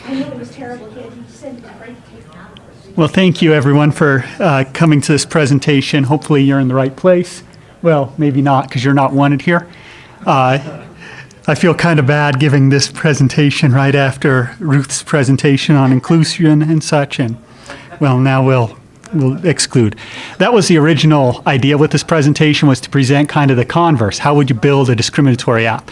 I know it was terrible. He said it was great to take it out. Well, thank you, everyone, for coming to this presentation. Hopefully you're in the right place. Well, maybe not, because you're not wanted here. I feel kind of bad giving this presentation right after Ruth's presentation on inclusion and such, and well, now we'll exclude. That was the original idea with this presentation, was to present kind of the converse. How would you build a discriminatory app?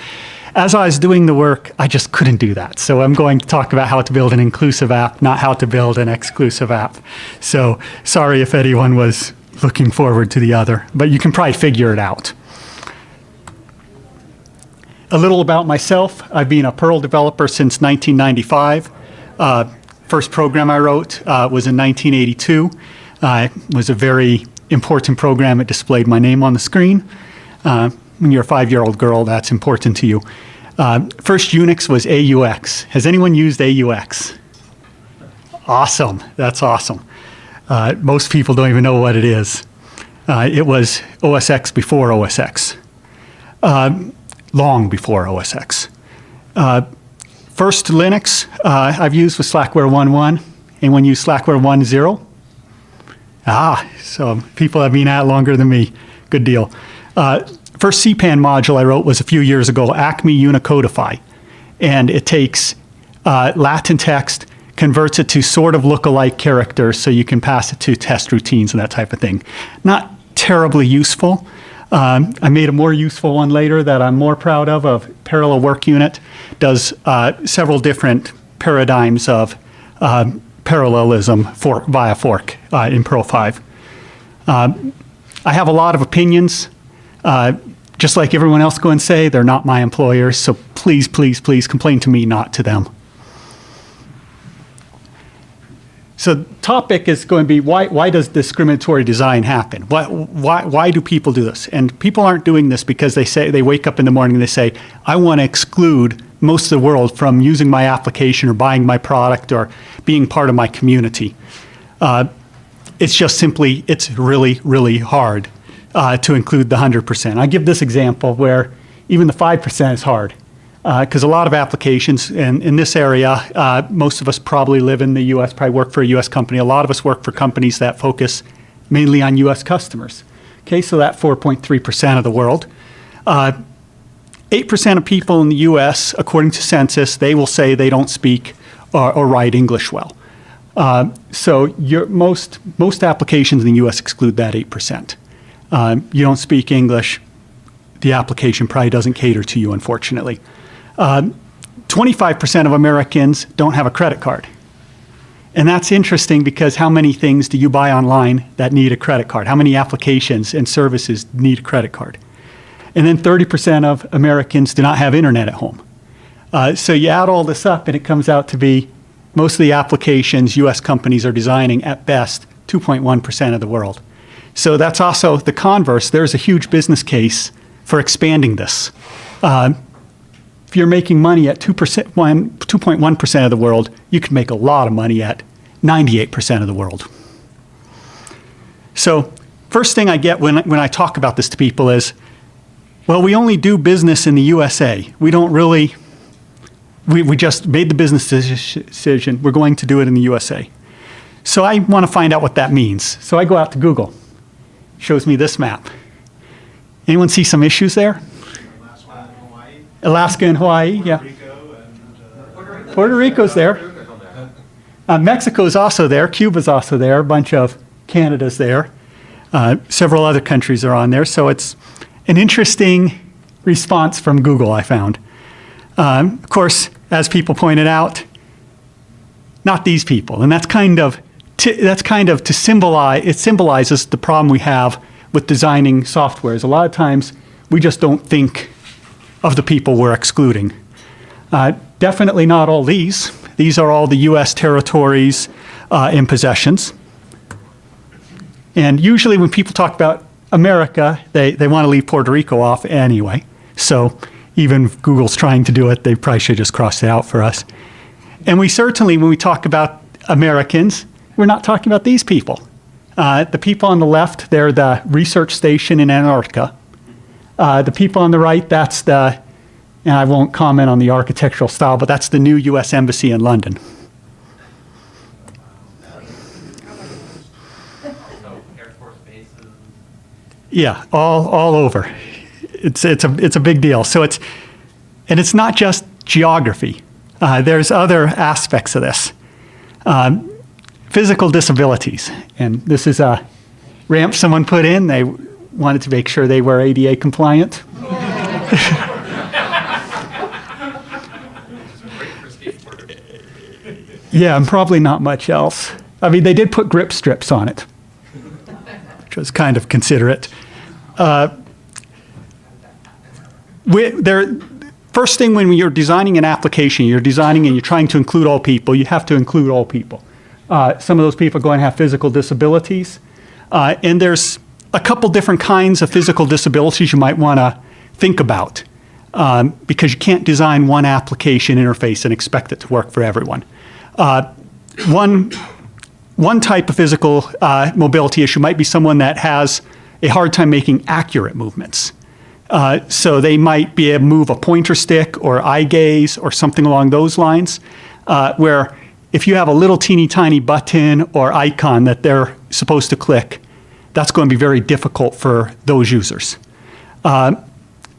As I was doing the work, I just couldn't do that. So I'm going to talk about how to build an inclusive app, not how to build an exclusive app. So sorry if anyone was looking forward to the other, but you can probably figure it out. A little about myself. I've been a Perl developer since 1995. First program I wrote was in 1982. It was a very important program. It displayed my name on the screen. When you're a 5-year-old girl, that's important to you. First Unix was AUX. Has anyone used AUX? Awesome. That's awesome. Most people don't even know what it is. It was OS X before OS X. Long before OS X. First Linux I've used was Slackware 1.1. Anyone use Slackware 1.0? So people have been at it longer than me. Good deal. First CPAN module I wrote was a few years ago, Acme Unicodify. And it takes Latin text, converts it to sort of look-alike characters so you can pass it to test routines and that type of thing. Not terribly useful. I made a more useful one later that I'm more proud of Parallel Work Unit. Does several different paradigms of parallelism via fork in Perl 5. I have a lot of opinions. Just like everyone else go and say, they're not my employers, so please, please, please complain to me, not to them. So the topic is going to be why does discriminatory design happen? Why do people do this? And people aren't doing this because they wake up in the morning and they say, I want to exclude most of the world from using my application or buying my product or being part of my community. It's just simply, it's really, really hard to include the 100%. I give this example where even the 5% is hard. Because a lot of applications in this area, most of us probably live in the U.S., probably work for a U.S. company. A lot of us work for companies that focus mainly on U.S. customers. Okay, so that 4.3% of the world. 8% of people in the U.S., according to census, they will say they don't speak or write English well. So most applications in the U.S. exclude that 8%. You don't speak English, the application probably doesn't cater to you, unfortunately. 25% of Americans don't have a credit card. And that's interesting because how many things do you buy online that need a credit card? How many applications and services need a credit card? And then 30% of Americans do not have internet at home. So you add all this up and it comes out to be most of the applications US companies are designing at best 2.1% of the world. So that's also the converse. There's a huge business case for expanding this. If you're making money at 2.1% of the world, you can make a lot of money at 98% of the world. So first thing I get when I talk about this to people is, well, we only do business in the USA. We don't really, we just made the business decision. We're going to do it in the USA. So I want to find out what that means. So I go out to Google. It shows me this map. Anyone see some issues there? Alaska and Hawaii, yeah. Puerto Rico's there. Mexico's also there. Cuba's also there. A bunch of Canada's there. Several other countries are on there. So it's an interesting response from Google, I found. Of course, as people pointed out, not these people. And that's kind of to symbolize, it symbolizes the problem we have with designing softwares. A lot of times, we just don't think of the people we're excluding. Definitely not all these. These are all the US territories and possessions. And usually when people talk about America, they want to leave Puerto Rico off anyway. So even if Google's trying to do it, they probably should just cross it out for us. And we certainly, when we talk about Americans, we're not talking about these people. The people on the left, they're the research station in Antarctica. The people on the right, that's and I won't comment on the architectural style, but that's the new US Embassy in London. Yeah, all over. It's a big deal. So it's not just geography. There's other aspects of this. Physical disabilities, and this is a ramp someone put in. They wanted to make sure they were ADA compliant. Yeah, and probably not much else. I mean, they did put grip strips on it, which was kind of considerate. First thing, when you're designing an application, you're designing and you're trying to include all people, you have to include all people. Some of those people are going to have physical disabilities. And there's a couple different kinds of physical disabilities you might want to think about, because you can't design one application interface and expect it to work for everyone. One type of physical mobility issue might be someone that has a hard time making accurate movements. So they might be able to move a pointer stick or eye gaze or something along those lines, where if you have a little teeny tiny button or icon that they're supposed to click, that's going to be very difficult for those users.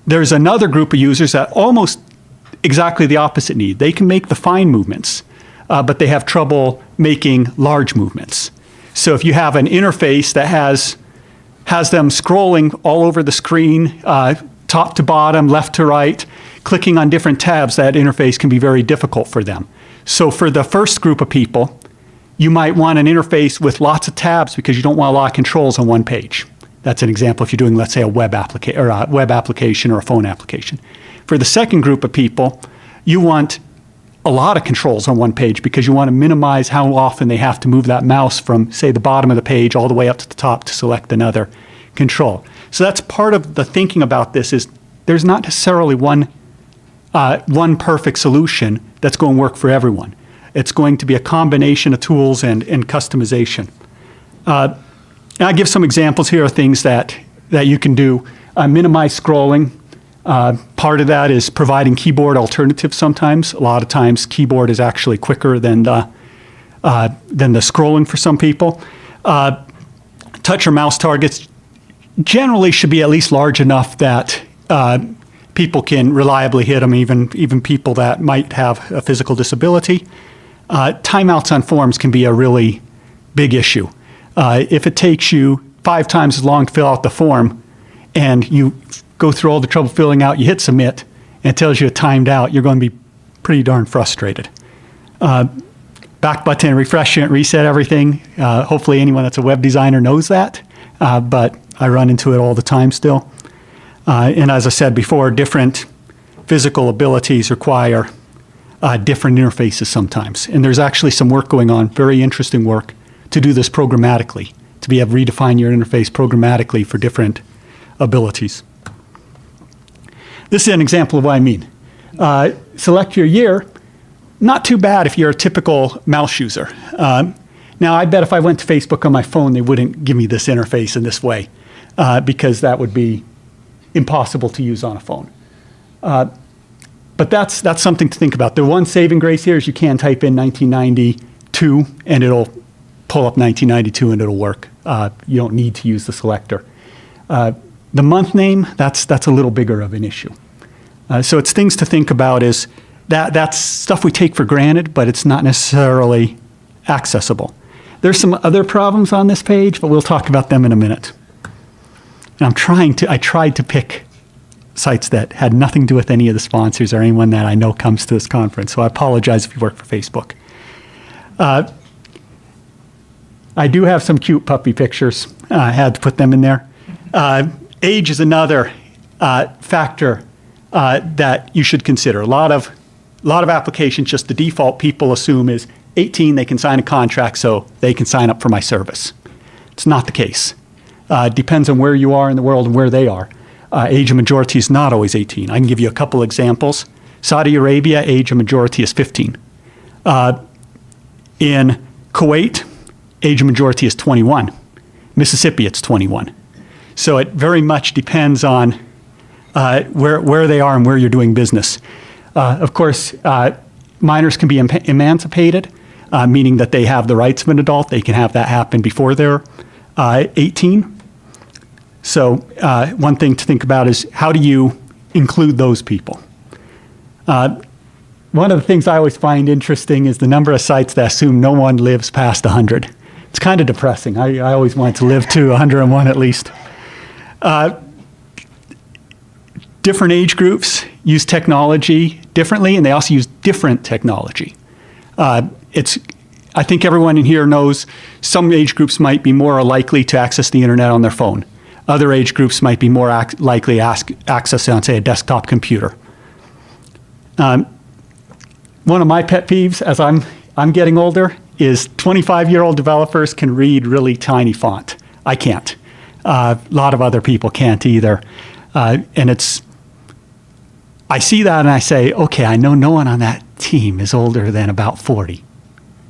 There's another group of users that almost exactly the opposite need. They can make the fine movements, but they have trouble making large movements. So if you have an interface that has them scrolling all over the screen, top to bottom, left to right, clicking on different tabs, that interface can be very difficult for them. So for the first group of people, you might want an interface with lots of tabs because you don't want a lot of controls on one page. That's an example if you're doing, let's say, a web application or a phone application. For the second group of people, you want a lot of controls on one page because you want to minimize how often they have to move that mouse from, say, the bottom of the page all the way up to the top to select another control. So that's part of the thinking about this, is there's not necessarily one perfect solution that's going to work for everyone. It's going to be a combination of tools and customization. And I'll give some examples here of things that you can do. Minimize scrolling. Part of that is providing keyboard alternatives sometimes. A lot of times keyboard is actually quicker than the scrolling for some people. Touch or mouse targets generally should be at least large enough that people can reliably hit them, even people that might have a physical disability. Timeouts on forms can be a really big issue. If it takes you 5 times as long to fill out the form and you go through all the trouble filling out, you hit submit, and it tells you it timed out, you're going to be pretty darn frustrated. Back button, refresh it, reset everything. Hopefully anyone that's a web designer knows that, but I run into it all the time still. And as I said before, different physical abilities require different interfaces sometimes. And there's actually some work going on, very interesting work, to do this programmatically, to be able to redefine your interface programmatically for different abilities. This is an example of what I mean. Select your year. Not too bad if you're a typical mouse user. Now, I bet if I went to Facebook on my phone, they wouldn't give me this interface in this way, because that would be impossible to use on a phone. But that's something to think about. The one saving grace here is you can type in 1992, and it'll pull up 1992, and it'll work. You don't need to use the selector. The month name, that's a little bigger of an issue. So it's things to think about, is that's stuff we take for granted, but it's not necessarily accessible. There's some other problems on this page, but we'll talk about them in a minute. And I tried to pick sites that had nothing to do with any of the sponsors or anyone that I know comes to this conference, so I apologize if you work for Facebook. I do have some cute puppy pictures. I had to put them in there. Age is another factor that you should consider. A lot of applications, just the default people assume is 18, they can sign a contract, so they can sign up for my service. It's not the case. Depends on where you are in the world and where they are. Age of majority is not always 18. I can give you a couple examples. Saudi Arabia, age of majority is 15. In Kuwait, age of majority is 21. Mississippi, it's 21. So it very much depends on where they are and where you're doing business. Of course, minors can be emancipated, meaning that they have the rights of an adult. They can have that happen before they're 18. So one thing to think about is how do you include those people? One of the things I always find interesting is the number of sites that assume no one lives past 100. It's kind of depressing. I always wanted to live to 101 at least. Different age groups use technology differently, and they also use different technology. I think everyone in here knows some age groups might be more likely to access the internet on their phone. Other age groups might be more likely to access it on, say, a desktop computer. One of my pet peeves as I'm getting older is 25-year-old developers can read really tiny font. I can't. A lot of other people can't either. And I see that and I say, okay, I know no one on that team is older than about 40.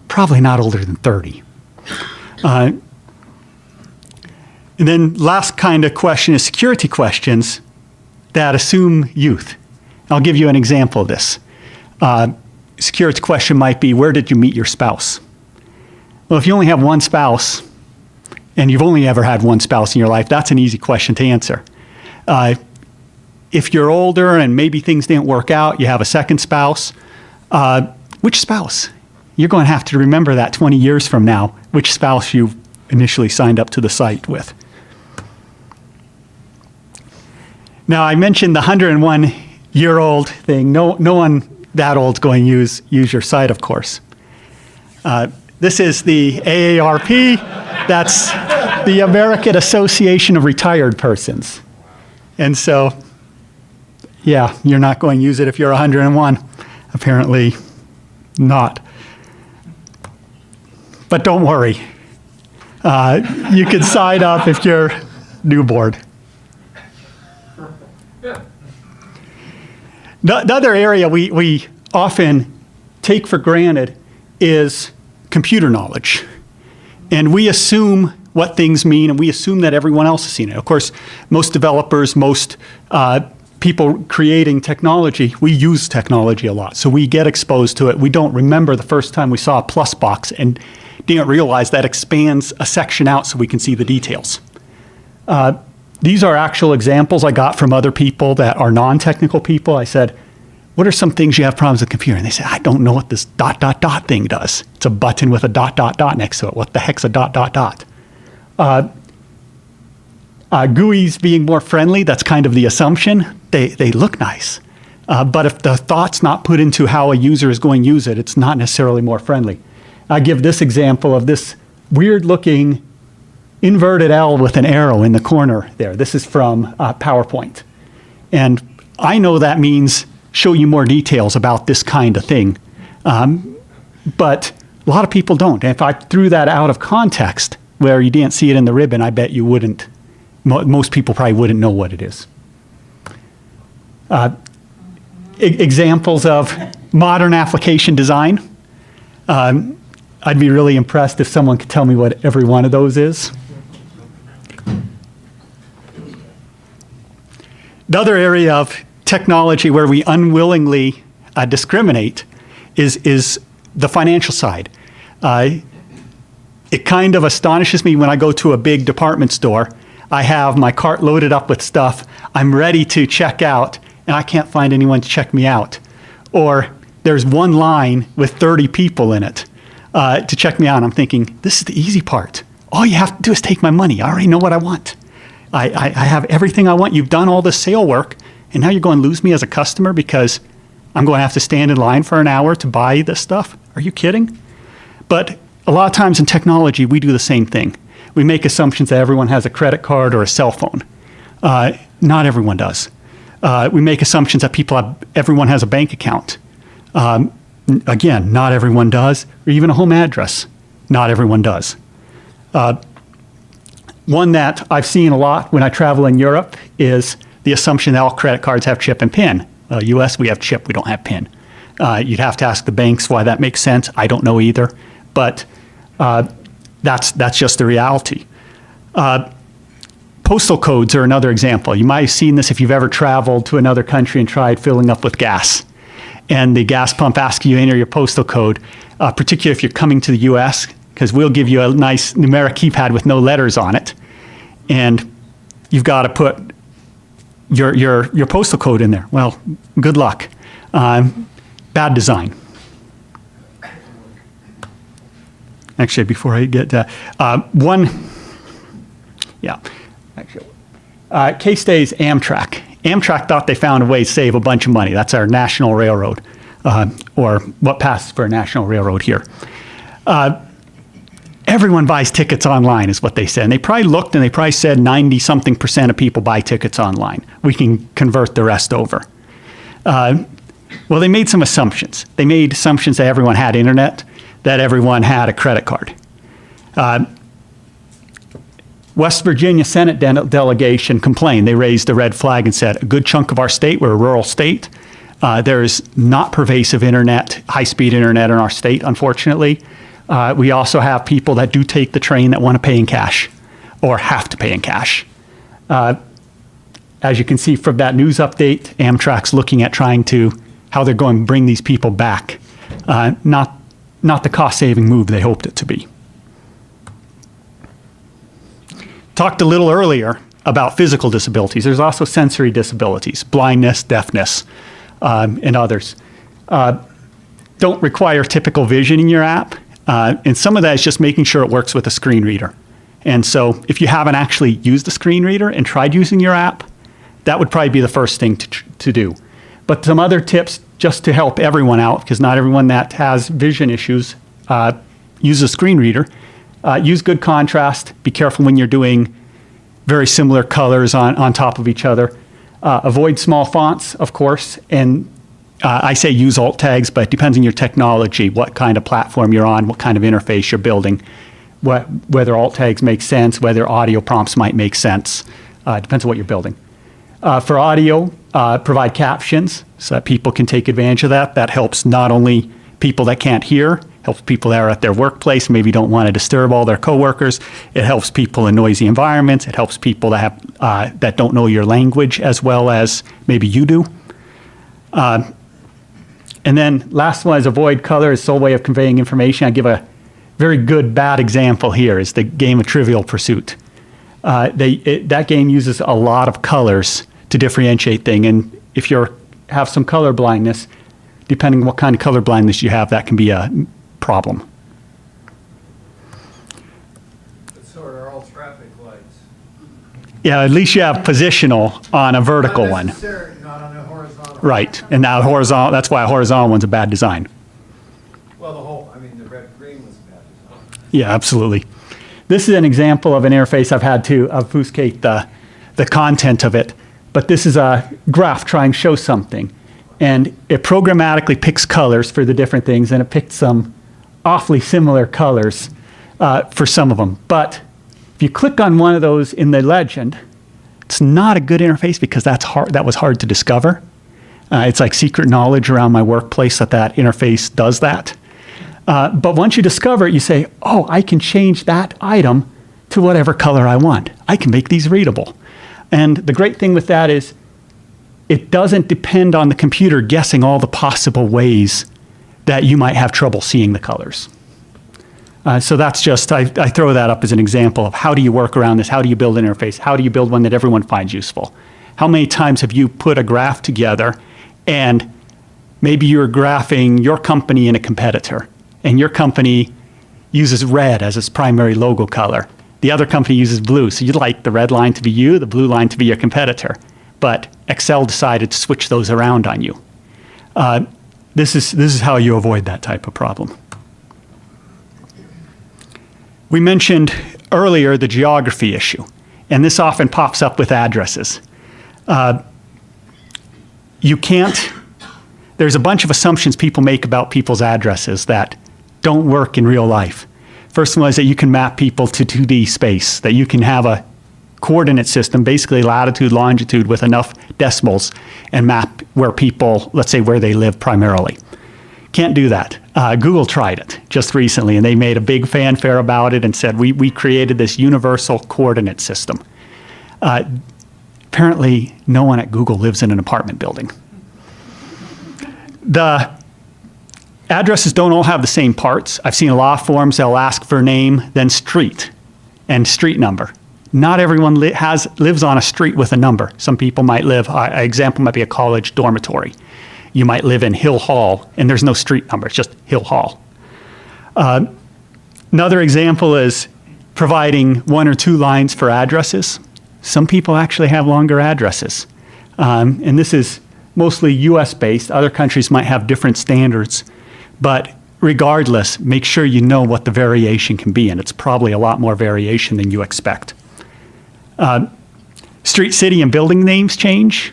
Probably not older than 30. And then last kind of question is security questions that assume youth. I'll give you an example of this. Security question might be, where did you meet your spouse? Well, if you only have one spouse, and you've only ever had one spouse in your life, that's an easy question to answer. If you're older and maybe things didn't work out, you have a second spouse, which spouse? You're going to have to remember that 20 years from now, which spouse you initially signed up to the site with. Now, I mentioned the 101-year-old thing. No one that old's going to use your site, of course. This is the AARP. That's the American Association of Retired Persons. And so, yeah, you're not going to use it if you're 101. Apparently not. But don't worry. You can sign up if you're newborn. The other area we often take for granted is computer knowledge. And we assume what things mean, and we assume that everyone else has seen it. Of course, most developers, most people creating technology, we use technology a lot. So we get exposed to it. We don't remember the first time we saw a plus box and didn't realize that expands a section out so we can see the details. These are actual examples I got from other people that are non-technical people. I said, what are some things you have problems with the computer? And they said, I don't know what this ... thing does. It's a button with a ... next to it. What the heck's a ... GUIs being more friendly, that's kind of the assumption. They look nice. But if the thought's not put into how a user is going to use it, it's not necessarily more friendly. I give this example of this weird-looking inverted L with an arrow in the corner there. This is from PowerPoint. And I know that means show you more details about this kind of thing. But a lot of people don't. And if I threw that out of context, where you didn't see it in the ribbon, I bet you wouldn't. Most people probably wouldn't know what it is. Examples of modern application design. I'd be really impressed if someone could tell me what every one of those is. The other area of technology where we unwillingly discriminate is the financial side. It kind of astonishes me when I go to a big department store. I have my cart loaded up with stuff. I'm ready to check out, and I can't find anyone to check me out. Or there's one line with 30 people in it to check me out. And I'm thinking, this is the easy part. All you have to do is take my money. I already know what I want. I have everything I want. You've done all the sale work, and now you're going to lose me as a customer because I'm going to have to stand in line for an hour to buy this stuff? Are you kidding? But a lot of times in technology, we do the same thing. We make assumptions that everyone has a credit card or a cell phone. Not everyone does. We make assumptions that everyone has a bank account. Again, not everyone does, or even a home address. Not everyone does. One that I've seen a lot when I travel in Europe is the assumption that all credit cards have chip and PIN. US, we have chip, we don't have PIN. You'd have to ask the banks why that makes sense. I don't know either, but that's just the reality. Postal codes are another example. You might have seen this if you've ever traveled to another country and tried filling up with gas. And the gas pump asks you to enter your postal code, particularly if you're coming to the US, because we'll give you a nice numeric keypad with no letters on it. And you've got to put your postal code in there. Well, good luck. Bad design. Actually, before I get case study is Amtrak. Amtrak thought they found a way to save a bunch of money. That's our national railroad, or what passes for a national railroad here. Everyone buys tickets online, is what they said. And they probably looked and they probably said 90-something% of people buy tickets online. We can convert the rest over. Well, they made some assumptions. They made assumptions that everyone had internet, that everyone had a credit card. West Virginia Senate delegation complained. They raised the red flag and said, a good chunk of our state, we're a rural state. There is not pervasive internet, high-speed internet in our state, unfortunately. We also have people that do take the train that want to pay in cash or have to pay in cash. As you can see from that news update, Amtrak's looking at how they're going to bring these people back. Not the cost-saving move they hoped it to be. Talked a little earlier about physical disabilities. There's also sensory disabilities, blindness, deafness, and others. Don't require typical vision in your app. And some of that is just making sure it works with a screen reader. And so if you haven't actually used a screen reader and tried using your app, that would probably be the first thing to do. But some other tips just to help everyone out, because not everyone that has vision issues uses a screen reader. Use good contrast. Be careful when you're doing very similar colors on top of each other. Avoid small fonts, of course, and I say use alt tags, but it depends on your technology, what kind of platform you're on, what kind of interface you're building, whether alt tags make sense, whether audio prompts might make sense. Depends on what you're building. For audio, provide captions so that people can take advantage of that. That helps not only people that can't hear, helps people that are at their workplace, maybe don't want to disturb all their coworkers. It helps people in noisy environments. It helps people that have that don't know your language as well as maybe you do. And then last one is avoid color as sole way of conveying information. I give a very good bad example here is the game of Trivial Pursuit. That game uses a lot of colors to differentiate things, and if you have some color blindness, depending on what kind of color blindness you have, that can be a problem. So are all traffic lights? Yeah, at least you have positional on a vertical one. Not on a horizontal. Right, and now horizontal. That's why a horizontal one's a bad design. Well, the red-green was bad design. Yeah, absolutely. This is an example of an interface I've had to obfuscate the content of it, but this is a graph trying to show something. And it programmatically picks colors for the different things, and it picked some awfully similar colors for some of them. But if you click on one of those in the legend, it's not a good interface because that was hard to discover. It's like secret knowledge around my workplace that interface does that. But once you discover it, you say, oh, I can change that item to whatever color I want. I can make these readable. And the great thing with that is it doesn't depend on the computer guessing all the possible ways that you might have trouble seeing the colors. So that's just, I throw that up as an example of how do you work around this? How do you build an interface? How do you build one that everyone finds useful? How many times have you put a graph together and maybe you're graphing your company and a competitor, and your company uses red as its primary logo color. The other company uses blue, so you'd like the red line to be you, the blue line to be your competitor. But Excel decided to switch those around on you. This is how you avoid that type of problem. We mentioned earlier the geography issue, and this often pops up with addresses. There's a bunch of assumptions people make about people's addresses that don't work in real life. First one is that you can map people to 2D space, that you can have a coordinate system, basically latitude, longitude with enough decimals and map where people, let's say where they live primarily. Can't do that. Google tried it just recently, and they made a big fanfare about it and said, we created this universal coordinate system. Apparently, no one at Google lives in an apartment building. The addresses don't all have the same parts. I've seen a lot of forms that'll ask for name, then street, and street number. not everyone lives on a street with a number. Some people might live, an example might be a college dormitory. You might live in Hill Hall, and there's no street number, it's just Hill Hall. Another example is providing 1 or 2 lines for addresses. Some people actually have longer addresses. And this is mostly US-based. Other countries might have different standards. But regardless, make sure you know what the variation can be, and it's probably a lot more variation than you expect. Street, city, and building names change.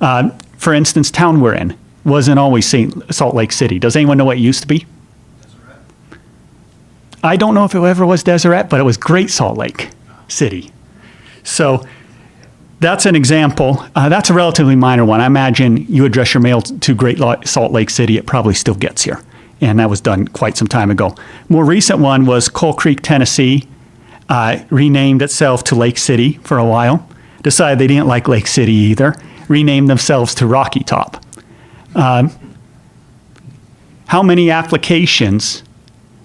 For instance, town we're in wasn't always Salt Lake City. Does anyone know what it used to be? Deseret. I don't know if it ever was Deseret, but it was Great Salt Lake City. So that's an example. That's a relatively minor one. I imagine you address your mail to Great Salt Lake City, it probably still gets here. And that was done quite some time ago. More recent one was Coal Creek, Tennessee, renamed itself to Lake City for a while. Decided they didn't like Lake City either. Renamed themselves to Rocky Top. How many applications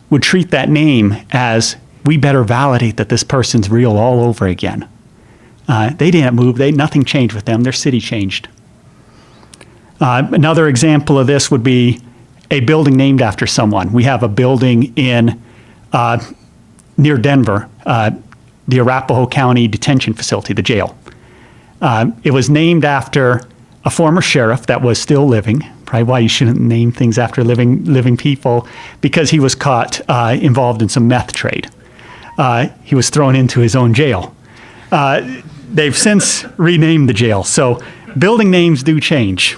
would treat that name as, we better validate that this person's real all over again? They didn't move. Nothing changed with them. Their city changed. Another example of this would be a building named after someone. We have a building in near Denver, the Arapahoe County Detention Facility, the jail. It was named after a former sheriff that was still living. Probably why you shouldn't name things after living people, because he was caught involved in some meth trade. He was thrown into his own jail. They've since renamed the jail, so building names do change.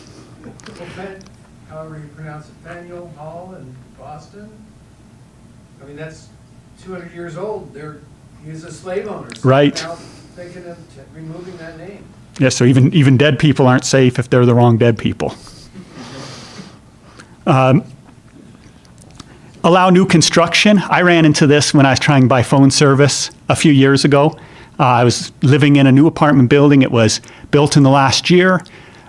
However you pronounce it, Faneuil Hall in Boston. I mean, that's 200 years old. He's a slave owner. So Right. now thinking of removing that name. Yeah, so even dead people aren't safe if they're the wrong dead people. Allow new construction. I ran into this when I was trying to buy phone service a few years ago. I was living in a new apartment building. It was built in the last year.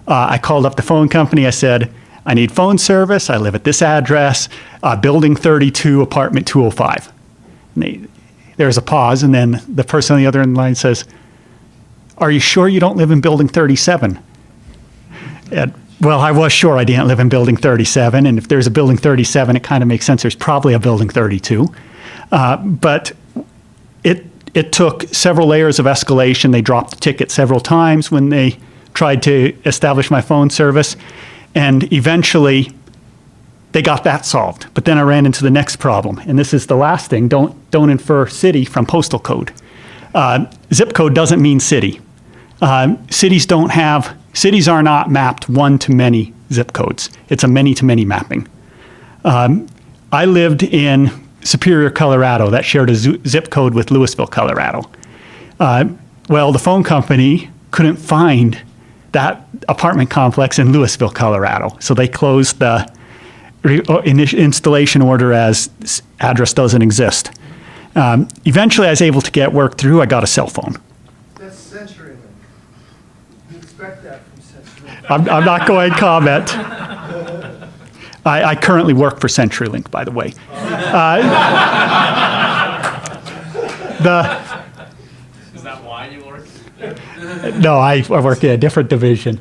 I called up the phone company. I said, I need phone service. I live at this address, building 32, apartment 205. And there's a pause, and then the person on the other end of the line says, are you sure you don't live in building 37? And, well, I was sure I didn't live in building 37, and if there's a building 37, it kind of makes sense. There's probably a building 32. But it took several layers of escalation. They dropped the ticket several times when they tried to establish my phone service, and eventually they got that solved. But then I ran into the next problem, and this is the last thing. Don't infer city from postal code. Zip code doesn't mean city. Cities are not mapped one-to-many zip codes. It's a many-to-many mapping. I lived in Superior, Colorado. That shared a zip code with Louisville, Colorado. Well, the phone company couldn't find that apartment complex in Louisville, Colorado. So they closed the installation order as address doesn't exist. Eventually, I was able to get work through. I got a cell phone. That's CenturyLink. You expect that from CenturyLink. I'm not going to comment. I currently work for CenturyLink, by the way. Is that why you work? No, I work in a different division.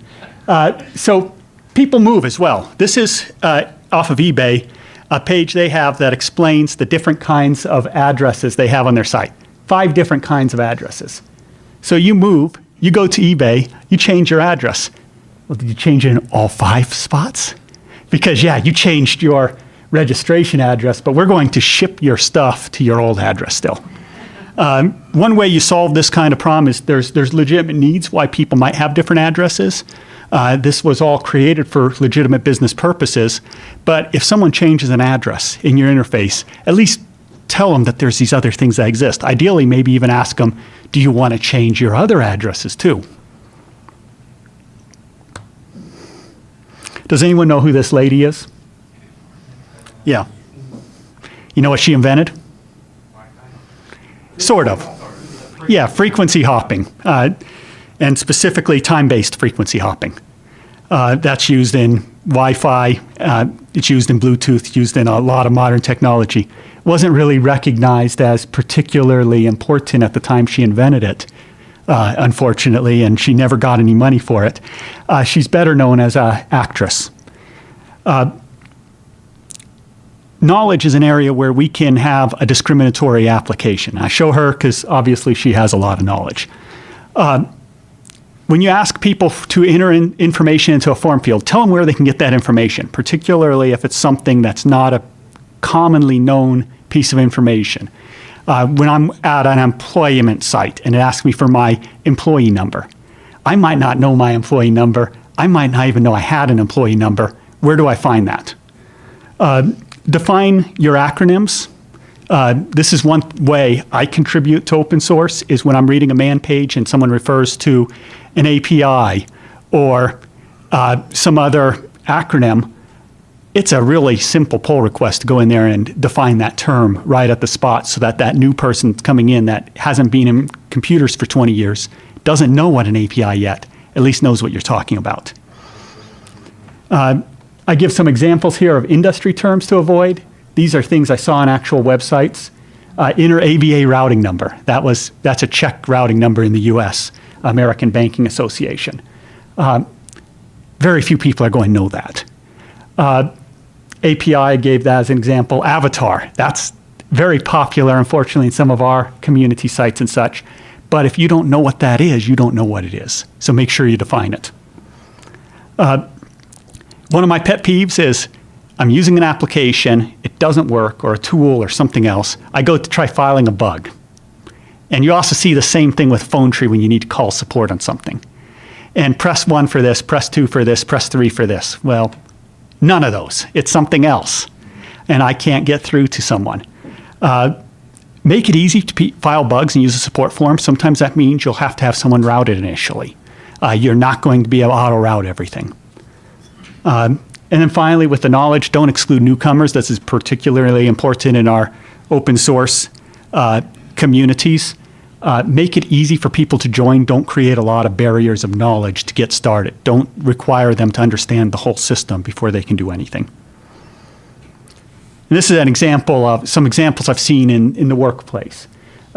So people move as well. This is off of eBay, a page they have that explains the different kinds of addresses they have on their site. 5 different kinds of addresses. So you move, you go to eBay, you change your address. Well, did you change it in all 5 spots? Because, yeah, you changed your registration address, but we're going to ship your stuff to your old address still. One way you solve this kind of problem is there's legitimate needs why people might have different addresses. This was all created for legitimate business purposes, but if someone changes an address in your interface, at least tell them that there's these other things that exist. Ideally, maybe even ask them, do you want to change your other addresses too? Does anyone know who this lady is? Yeah. You know what she invented? Sort of. Yeah, frequency hopping, and specifically time-based frequency hopping. That's used in Wi-Fi, it's used in Bluetooth, used in a lot of modern technology. Wasn't really recognized as particularly important at the time she invented it, unfortunately, and she never got any money for it. She's better known as an actress. Knowledge is an area where we can have a discriminatory application. I show her because obviously she has a lot of knowledge. When you ask people to enter information into a form field, tell them where they can get that information, particularly if it's something that's not a commonly known piece of information. When I'm at an employment site and it asks me for my employee number, I might not know my employee number. I might not even know I had an employee number. Where do I find that? Define your acronyms. This is one way I contribute to open source, is when I'm reading a man page and someone refers to an API or some other acronym. It's a really simple pull request to go in there and define that term right at the spot so that that new person coming in that hasn't been in computers for 20 years, doesn't know what an API yet, at least knows what you're talking about. I give some examples here of industry terms to avoid. These are things I saw on actual websites. Inter ABA routing number. That's a Czech routing number in the US, American Banking Association. Very few people are going to know that. API, I gave that as an example. Avatar, that's very popular, unfortunately, in some of our community sites and such. But if you don't know what that is, you don't know what it is. So make sure you define it. One of my pet peeves is I'm using an application, it doesn't work, or a tool or something else. I go to try filing a bug. And you also see the same thing with phone tree when you need to call support on something. And press 1 for this, press 2 for this, press 3 for this. Well, none of those. It's something else. And I can't get through to someone. Make it easy to file bugs and use a support form. Sometimes that means you'll have to have someone route it initially. You're not going to be able to auto-route everything. And then finally, with the knowledge, don't exclude newcomers. This is particularly important in our open source communities. Make it easy for people to join. Don't create a lot of barriers of knowledge to get started. Don't require them to understand the whole system before they can do anything. And this is an example of some examples I've seen in the workplace.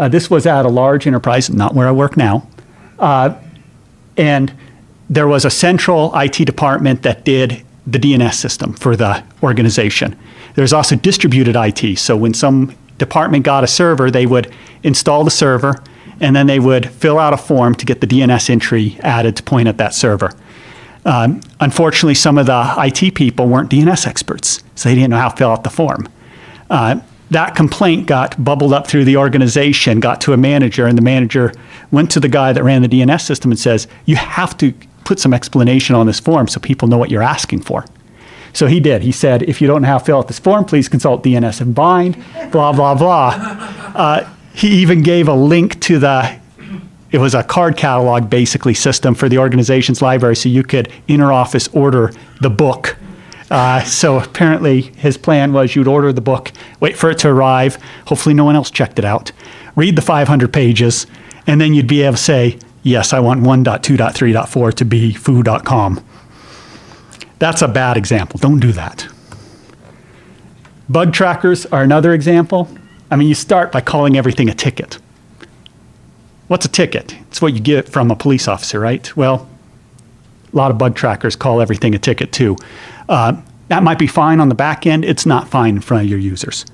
This was at a large enterprise, not where I work now. And there was a central IT department that did the DNS system for the organization. There's also distributed IT. So when some department got a server, they would install the server, and then they would fill out a form to get the DNS entry added to point at that server. Unfortunately, some of the IT people weren't DNS experts, so they didn't know how to fill out the form. That complaint got bubbled up through the organization, got to a manager, and the manager went to the guy that ran the DNS system and says, you have to put some explanation on this form so people know what you're asking for. So he did. He said, if you don't know how to fill out this form, please consult DNS and bind, blah, blah, blah. He even gave a link to it was a card catalog, basically, system for the organization's library, so you could inter-office order the book. So apparently his plan was you'd order the book, wait for it to arrive, hopefully no one else checked it out, read the 500 pages, and then you'd be able to say, yes, I want 1.2.3.4 to be foo.com. That's a bad example. Don't do that. Bug trackers are another example. I mean, you start by calling everything a ticket. What's a ticket? It's what you get from a police officer, right? Well, a lot of bug trackers call everything a ticket too. That might be fine on the back end. It's not fine in front of your users.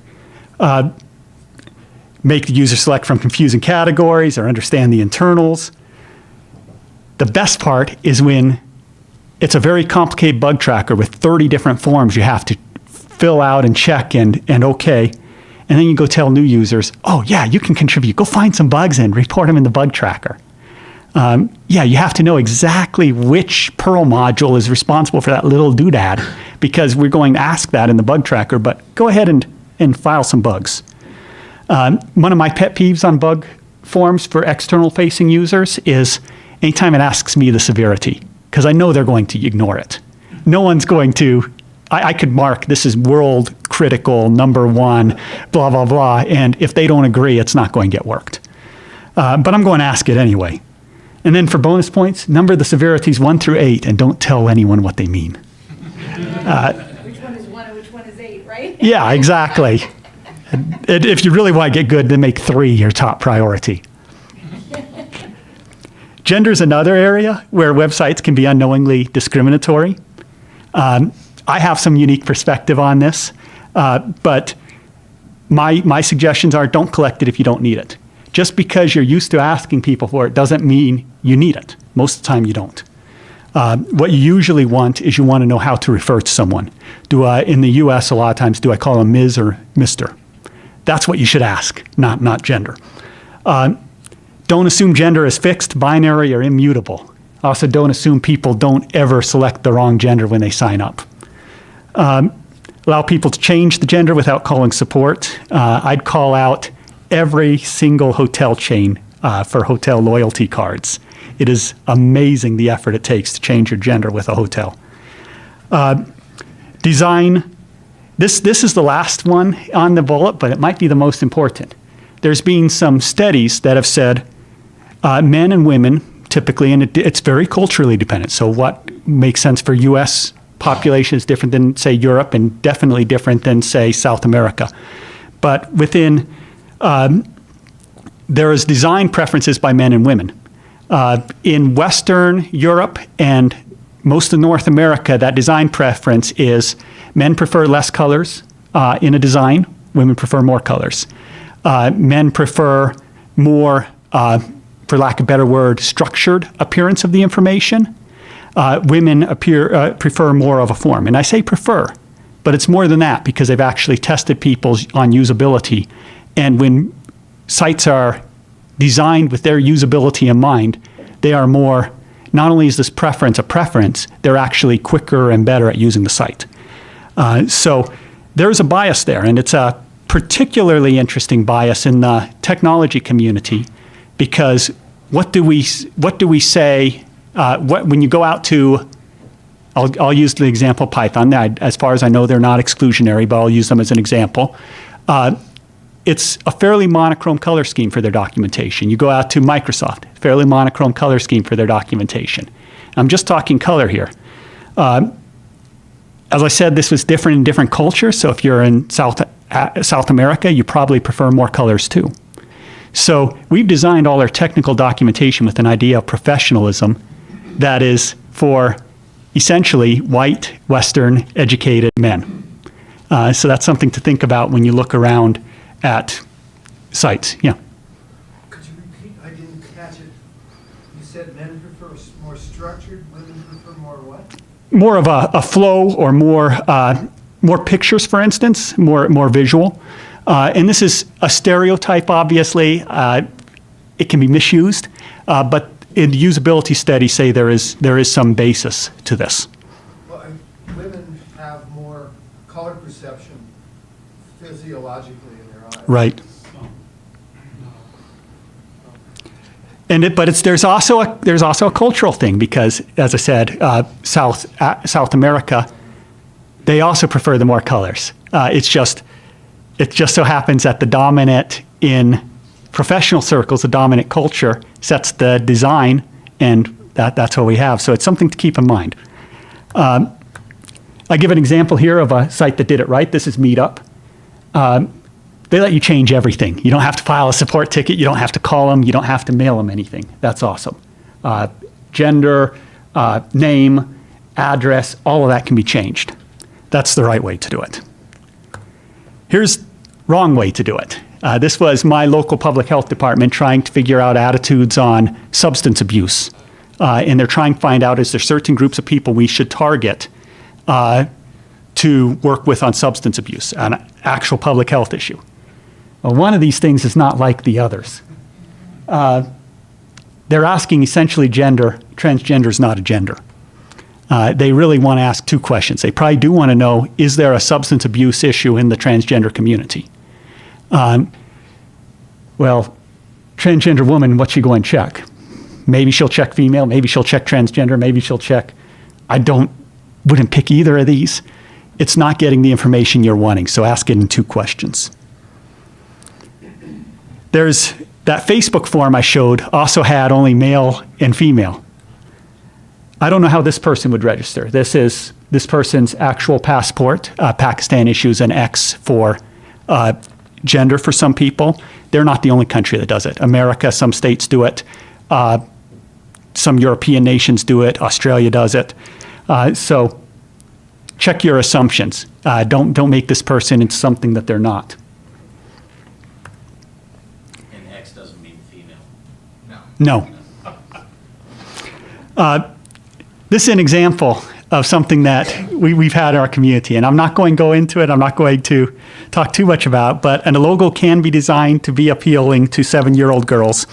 Make the user select from confusing categories or understand the internals. The best part is when it's a very complicated bug tracker with 30 different forms you have to fill out and check and okay. And then you go tell new users, oh yeah, you can contribute. Go find some bugs and report them in the bug tracker. Yeah, you have to know exactly which Perl module is responsible for that little doodad because we're going to ask that in the bug tracker, but go ahead and file some bugs. One of my pet peeves on bug forms for external facing users is anytime it asks me the severity, because I know they're going to ignore it. No one's going to, I could mark this is world critical, number 1, blah, blah, blah, and if they don't agree, it's not going to get worked. But I'm going to ask it anyway. And then for bonus points, number the severities 1 through 8 and don't tell anyone what they mean. Which one is 1 and which one is 8, right? Yeah, exactly. If you really want to get good, then make 3 your top priority. Gender is another area where websites can be unknowingly discriminatory. I have some unique perspective on this, but my suggestions are don't collect it if you don't need it. Just because you're used to asking people for it doesn't mean you need it. Most of the time you don't. What you usually want is you want to know how to refer to someone. In the US, a lot of times, do I call them Ms. or Mr.? That's what you should ask, not gender. Don't assume gender is fixed, binary, or immutable. Also, don't assume people don't ever select the wrong gender when they sign up. Allow people to change the gender without calling support. I'd call out every single hotel chain for hotel loyalty cards. It is amazing the effort it takes to change your gender with a hotel. Design. This is the last one on the bullet, but it might be the most important. There's been some studies that have said men and women typically, and it's very culturally dependent. So what makes sense for U.S. population is different than, say, Europe, and definitely different than, say, South America. But within, there is design preferences by men and women. In Western Europe and most of North America, that design preference is men prefer less colors in a design, women prefer more colors. Men prefer more, for lack of a better word, structured appearance of the information. Women prefer more of a form. And I say prefer, but it's more than that because they've actually tested people on usability. And when sites are designed with their usability in mind, they are more, not only is this preference a preference, they're actually quicker and better at using the site. So there's a bias there, and it's a particularly interesting bias in the technology community because what do we say when you go out to, I'll use the example Python. As far as I know, they're not exclusionary, but I'll use them as an example. It's a fairly monochrome color scheme for their documentation. You go out to Microsoft, fairly monochrome color scheme for their documentation. I'm just talking color here. As I said, this was different in different cultures. So if you're in South America, you probably prefer more colors too. So we've designed all our technical documentation with an idea of professionalism that is for essentially white, Western, educated men. So that's something to think about when you look around at sites. Yeah. Could you repeat? I didn't catch it. You said men prefer more structured, women prefer more what? More of a flow or more pictures, for instance, more visual. And this is a stereotype, obviously. It can be misused, but in usability studies say there is some basis to this. Well, women have more color perception physiologically in their eyes. Right. But there's also a cultural thing because, as I said, South America, they also prefer the more colors. It just so happens that the dominant in professional circles, the dominant culture sets the design, and that's what we have. So it's something to keep in mind. I give an example here of a site that did it right. This is Meetup. They let you change everything. You don't have to file a support ticket. You don't have to call them. You don't have to mail them anything. That's awesome. Gender, name, address, all of that can be changed. That's the right way to do it. Here's wrong way to do it. This was my local public health department trying to figure out attitudes on substance abuse. And they're trying to find out, is there certain groups of people we should target to work with on substance abuse, an actual public health issue. Well, one of these things is not like the others. They're asking essentially gender. Transgender is not a gender. They really want to ask two questions. They probably do want to know, is there a substance abuse issue in the transgender community? Well, transgender woman, what's she going to check? Maybe she'll check female, maybe she'll check transgender, maybe she'll check, wouldn't pick either of these. It's not getting the information you're wanting, so ask it in two questions. There's that Facebook form I showed also had only male and female. I don't know how this person would register. This is this person's actual passport. Pakistan issues an X for gender for some people. They're not the only country that does it. America, some states do it. Some European nations do it. Australia does it. So check your assumptions. Don't make this person into something that they're not. And X doesn't mean female. No. No. This is an example of something that we've had in our community, and I'm not going to go into it. I'm not going to talk too much about, but a logo can be designed to be appealing to 7-year-old girls.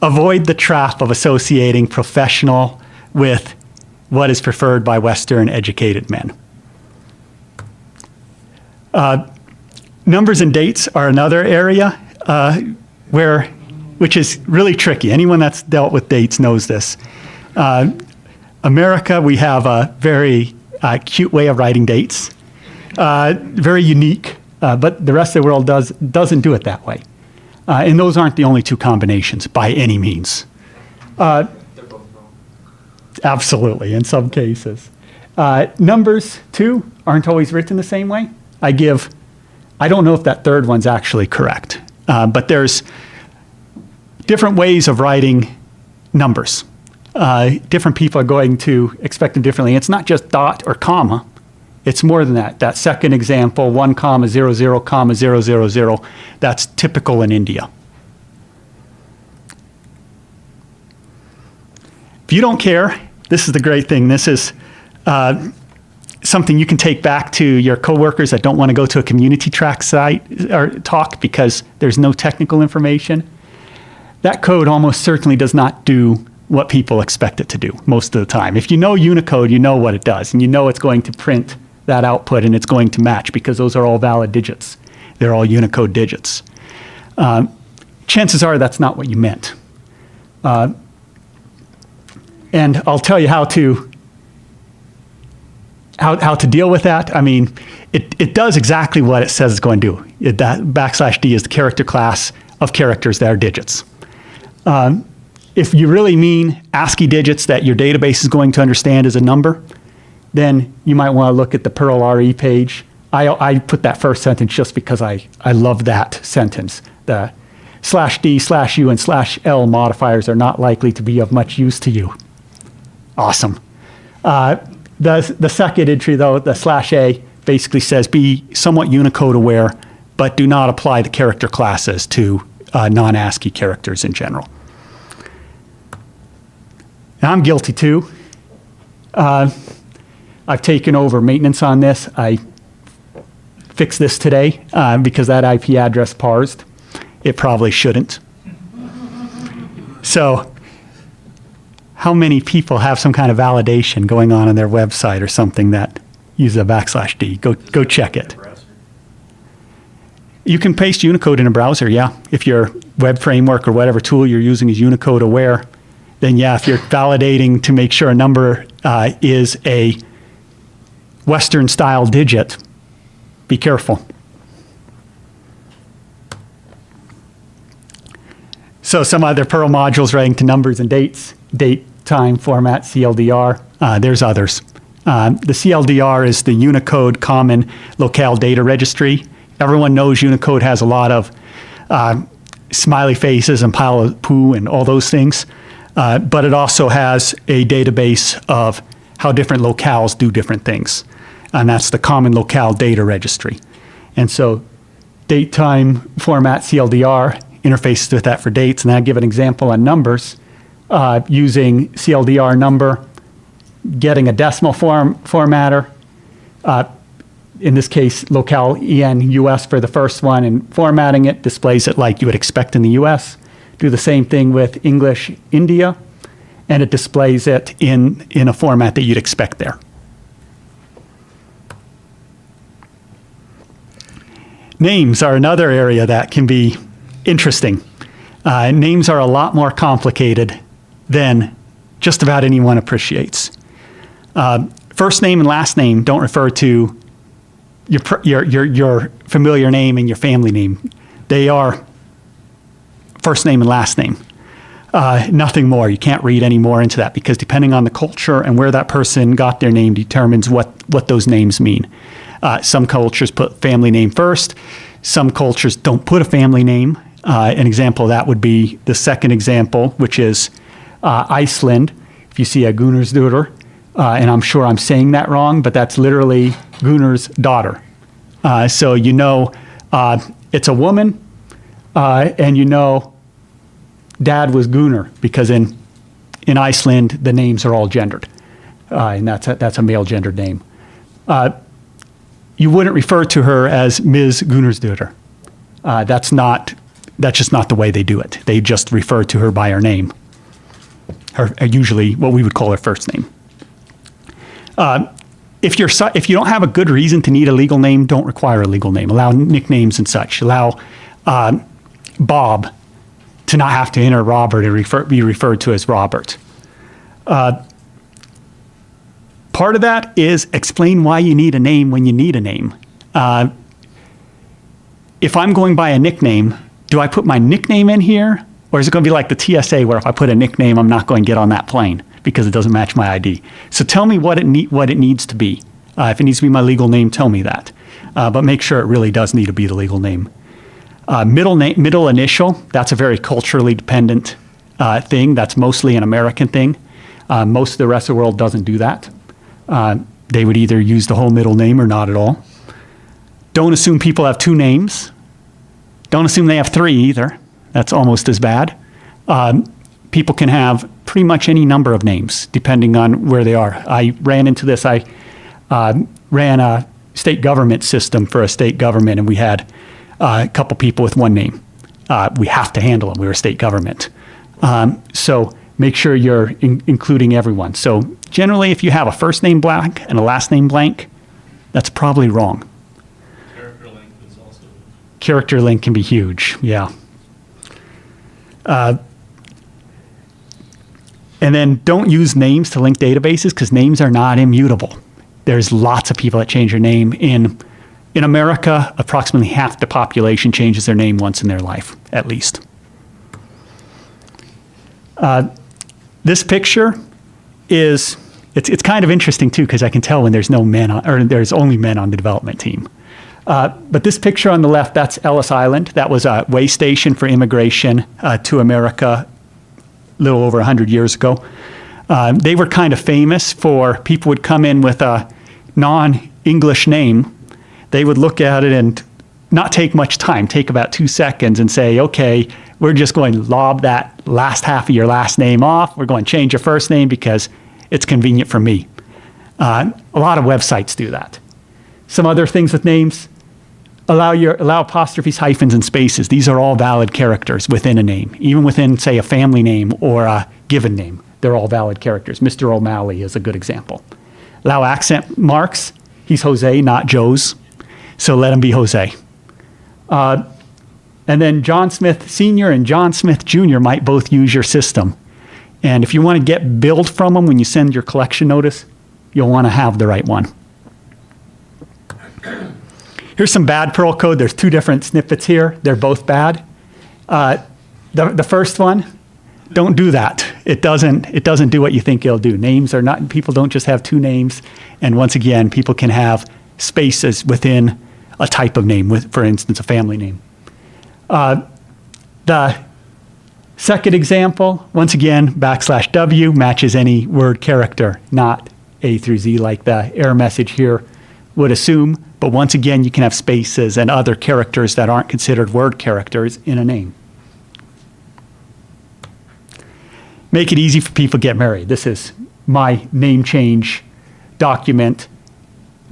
Avoid the trap of associating professional with what is preferred by Western educated men. Numbers and dates are another area which is really tricky. Anyone that's dealt with dates knows this. America, we have a very cute way of writing dates, very unique, but the rest of the world doesn't do it that way. And those aren't the only two combinations by any means. They're both wrong. Absolutely, in some cases. Numbers, too, aren't always written the same way. I don't know if that third one's actually correct, but there's different ways of writing numbers. Different people are going to expect them differently. It's not just dot or comma. It's more than that. That second example, 1, 0, 0, 0, 0, 0, that's typical in India. If you don't care, this is the great thing. This is something you can take back to your coworkers that don't want to go to a community track site or talk because there's no technical information. That code almost certainly does not do what people expect it to do most of the time. If you know Unicode, you know what it does, and you know it's going to print that output and it's going to match because those are all valid digits. They're all Unicode digits. Chances are that's not what you meant. And I'll tell you how to deal with that. I mean, it does exactly what it says it's going to do. That \D is the character class of characters that are digits. If you really mean ASCII digits that your database is going to understand as a number, then you might want to look at the Perl RE page. I put that first sentence just because I love that sentence. The /D/U and /L modifiers are not likely to be of much use to you. Awesome. The second entry, though, the /A, basically says be somewhat Unicode aware, but do not apply the character classes to non-ASCII characters in general. And I'm guilty too. I've taken over maintenance on this. I fixed this today because that IP address parsed. It probably shouldn't. So how many people have some kind of validation going on their website or something that uses a \D? Go check it. You can paste Unicode in a browser, yeah. If your web framework or whatever tool you're using is Unicode aware, then yeah, if you're validating to make sure a number is a Western style digit, be careful. So some other Perl modules relating to numbers and dates, date, time, format, CLDR. There's others. The CLDR is the Unicode Common Locale Data Registry. Everyone knows Unicode has a lot of smiley faces and pile of poo and all those things. But it also has a database of how different locales do different things. And that's the Common Locale Data Registry. And so date, time, format, CLDR interfaces with that for dates. And I'll give an example on numbers using CLDR number, getting a decimal formatter, in this case, locale EN US for the first one, and formatting it, displays it like you would expect in the US. Do the same thing with English India, and it displays it in a format that you'd expect there. Names are another area that can be interesting. Names are a lot more complicated than just about anyone appreciates. First name and last name don't refer to your familiar name and your family name. They are first name and last name. Nothing more. You can't read any more into that because depending on the culture and where that person got their name determines what those names mean. Some cultures put family name first. Some cultures don't put a family name. An example of that would be the second example, which is Iceland, if you see a Gunnarsdóttir, and I'm sure I'm saying that wrong, but that's literally Gunnar's daughter. So you know it's a woman, and you know dad was Gunnar, because in Iceland, the names are all gendered, and that's a male gendered name. You wouldn't refer to her as Ms. Gunnarsdóttir. That's just not the way they do it. They just refer to her by her name, usually what we would call her first name. If you don't have a good reason to need a legal name, don't require a legal name. Allow nicknames and such. Allow Bob to not have to enter Robert and be referred to as Robert. Part of that is explain why you need a name when you need a name. If I'm going by a nickname, do I put my nickname in here? Or is it going to be like the TSA where if I put a nickname, I'm not going to get on that plane because it doesn't match my ID? So tell me what it needs to be. If it needs to be my legal name, tell me that. But make sure it really does need to be the legal name. Middle initial, that's a very culturally dependent thing. That's mostly an American thing. Most of the rest of the world doesn't do that. They would either use the whole middle name or not at all. Don't assume people have two names. Don't assume they have three either. That's almost as bad. People can have pretty much any number of names depending on where they are. I ran into this. I ran a state government system for a state government, and we had a couple people with one name. We have to handle them. We're a state government. So make sure you're including everyone. So generally, if you have a first name blank and a last name blank, that's probably wrong. Character length is also. Character length can be huge, yeah. And then don't use names to link databases because names are not immutable. There's lots of people that change their name. In America, approximately half the population changes their name once in their life, at least. This picture is, it's kind of interesting too, because I can tell when there's no men on, or there's only men on the development team. But this picture on the left, that's Ellis Island. That was a way station for immigration to America a little over 100 years ago. They were kind of famous for people would come in with a non-English name. They would look at it and not take much time, take about 2 seconds and say, okay, we're just going to lob that last half of your last name off. We're going to change your first name because it's convenient for me. A lot of websites do that. Some other things with names, allow apostrophes, hyphens, and spaces. These are all valid characters within a name, even within, say, a family name or a given name. They're all valid characters. Mr. O'Malley is a good example. Allow accent marks. He's Jose, not Joe's, so let him be Jose. And then John Smith Sr. and John Smith Jr. might both use your system. And if you want to get billed from them when you send your collection notice, you'll want to have the right one. Here's some bad Perl code. There's two different snippets here. They're both bad. The first one, don't do that. It doesn't do what you think it'll do. Names are not, people don't just have two names. And once again, people can have spaces within a type of name, with, for instance, a family name. The second example, once again, \W matches any word character, not A through Z like the error message here would assume. But once again, you can have spaces and other characters that aren't considered word characters in a name. Make it easy for people to get married. This is my name change document.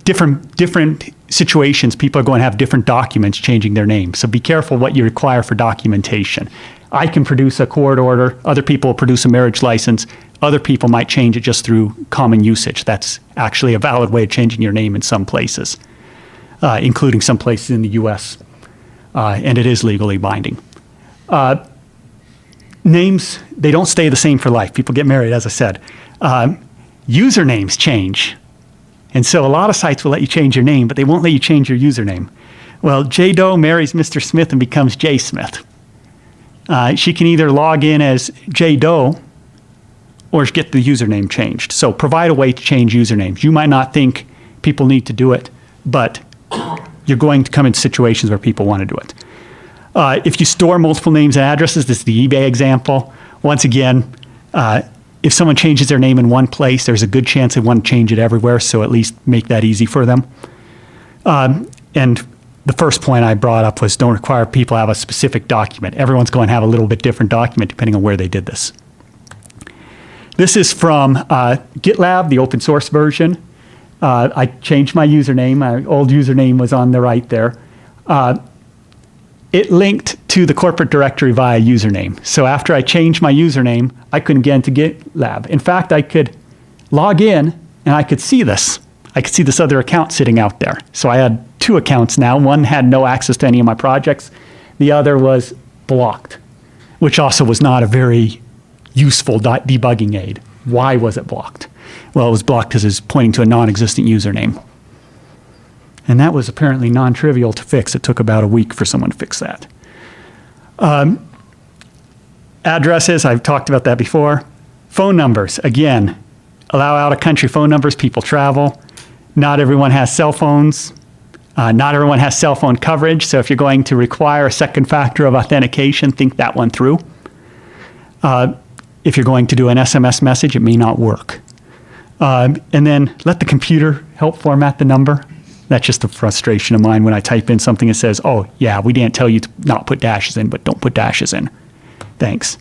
Different situations, people are going to have different documents changing their name. So be careful what you require for documentation. I can produce a court order. Other people will produce a marriage license. Other people might change it just through common usage. That's actually a valid way of changing your name in some places, including some places in the US. And it is legally binding. Names, they don't stay the same for life. People get married, as I said. Usernames change. And so a lot of sites will let you change your name, but they won't let you change your username. Well, J. Doe marries Mr. Smith and becomes J. Smith. She can either log in as J. Doe or get the username changed. So provide a way to change usernames. You might not think people need to do it, but you're going to come into situations where people want to do it. If you store multiple names and addresses, this is the eBay example. Once again, If someone changes their name in one place, there's a good chance they want to change it everywhere, so at least make that easy for them. And the first point I brought up was don't require people to have a specific document. Everyone's going to have a little bit different document depending on where they did this. This is from GitLab, the open source version. I changed my username. My old username was on the right there. It linked to the corporate directory via username. So after I changed my username, I couldn't get into GitLab. In fact, I could log in and I could see this. I could see this other account sitting out there. So I had 2 accounts now. One had no access to any of my projects. The other was blocked, which also was not a very useful debugging aid. Why was it blocked? Well, it was blocked because it's pointing to a non-existent username. And that was apparently non-trivial to fix. It took about a week for someone to fix that. Addresses, I've talked about that before. Phone numbers, again, allow out-of-country phone numbers. People travel. Not everyone has cell phones. Not everyone has cell phone coverage. So if you're going to require a second factor of authentication, think that one through. If you're going to do an SMS message, it may not work. And then let the computer help format the number. That's just a frustration of mine when I type in something that says, oh, yeah, we didn't tell you to not put dashes in, but don't put dashes in. Thanks.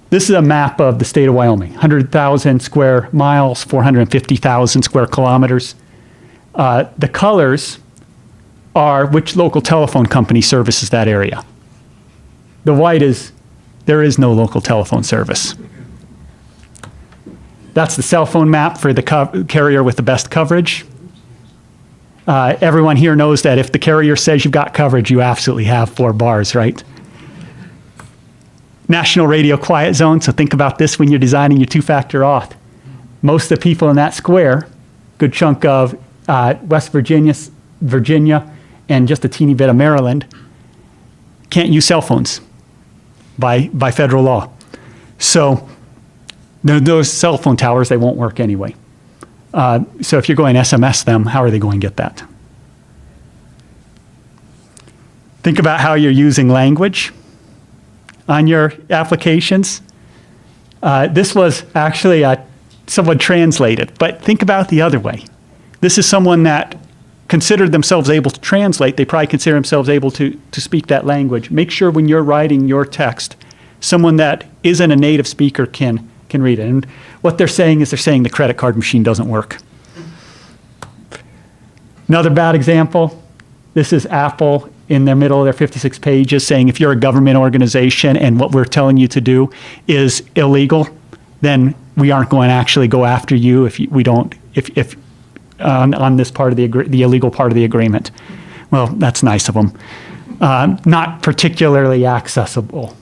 This is a map of the state of Wyoming, 100,000 square miles, 450,000 square kilometers. The colors are which local telephone company services that area. The white is there is no local telephone service. That's the cell phone map for the carrier with the best coverage. Everyone here knows that if the carrier says you've got coverage, you absolutely have 4 bars, right? National radio quiet zone, so think about this when you're designing your 2-factor auth. Most of the people in that square, good chunk of West Virginia, and just a teeny bit of Maryland, can't use cell phones by federal law. So those cell phone towers, they won't work anyway. So if you're going to SMS them, how are they going to get that? Think about how you're using language on your applications. This was actually someone translated, but think about it the other way. This is someone that considered themselves able to translate. They probably consider themselves able to speak that language. Make sure when you're writing your text, someone that isn't a native speaker can read it. And what they're saying is the credit card machine doesn't work. Another bad example, this is Apple in the middle of their 56 pages saying if you're a government organization and what we're telling you to do is illegal, then we aren't going to actually go after you if we don't, if on this part of the illegal part of the agreement. Well, that's nice of them. Not particularly accessible.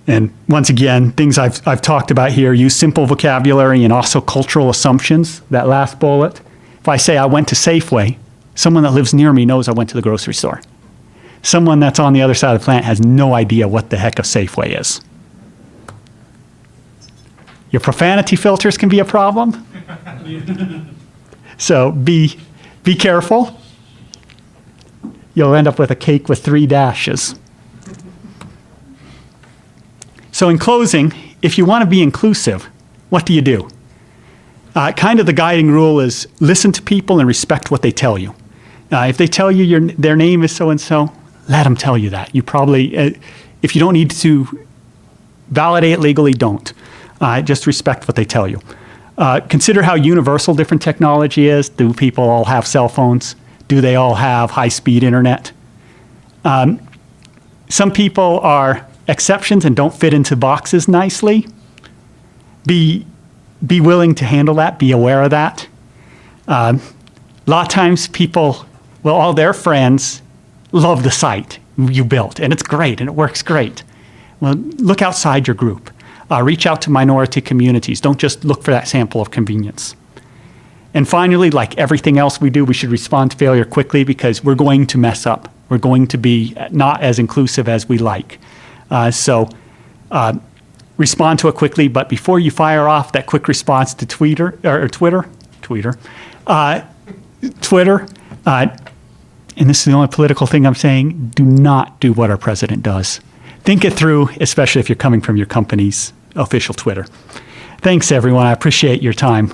And once again, things I've talked about here, use simple vocabulary and also cultural assumptions. That last bullet. If I say I went to Safeway, someone that lives near me knows I went to the grocery store. Someone that's on the other side of the plant has no idea what the heck a Safeway is. Your profanity filters can be a problem. So be careful. You'll end up with a cake with 3 dashes. So in closing, if you want to be inclusive, what do? Kind of the guiding rule is listen to people and respect what they tell you. If they tell you their name is so-and-so, let them tell you that. You probably, if you don't need to validate it legally, don't. Just respect what they tell you. Consider how universal different technology is. Do people all have cell phones? Do they all have high-speed internet? Some people are exceptions and don't fit into boxes nicely. Be willing to handle that. Be aware of that. A lot of times people, well, all their friends love the site you built, and it's great, and it works great. Well, look outside your group. Reach out to minority communities. Don't just look for that sample of convenience. And finally, like everything else we do, we should respond to failure quickly because we're going to mess up. We're going to be not as inclusive as we like. So respond to it quickly, but before you fire off that quick response to Twitter, and this is the only political thing I'm saying, do not do what our president does. think it through, especially if you're coming from your company's official Twitter. Thanks, everyone. I appreciate your time.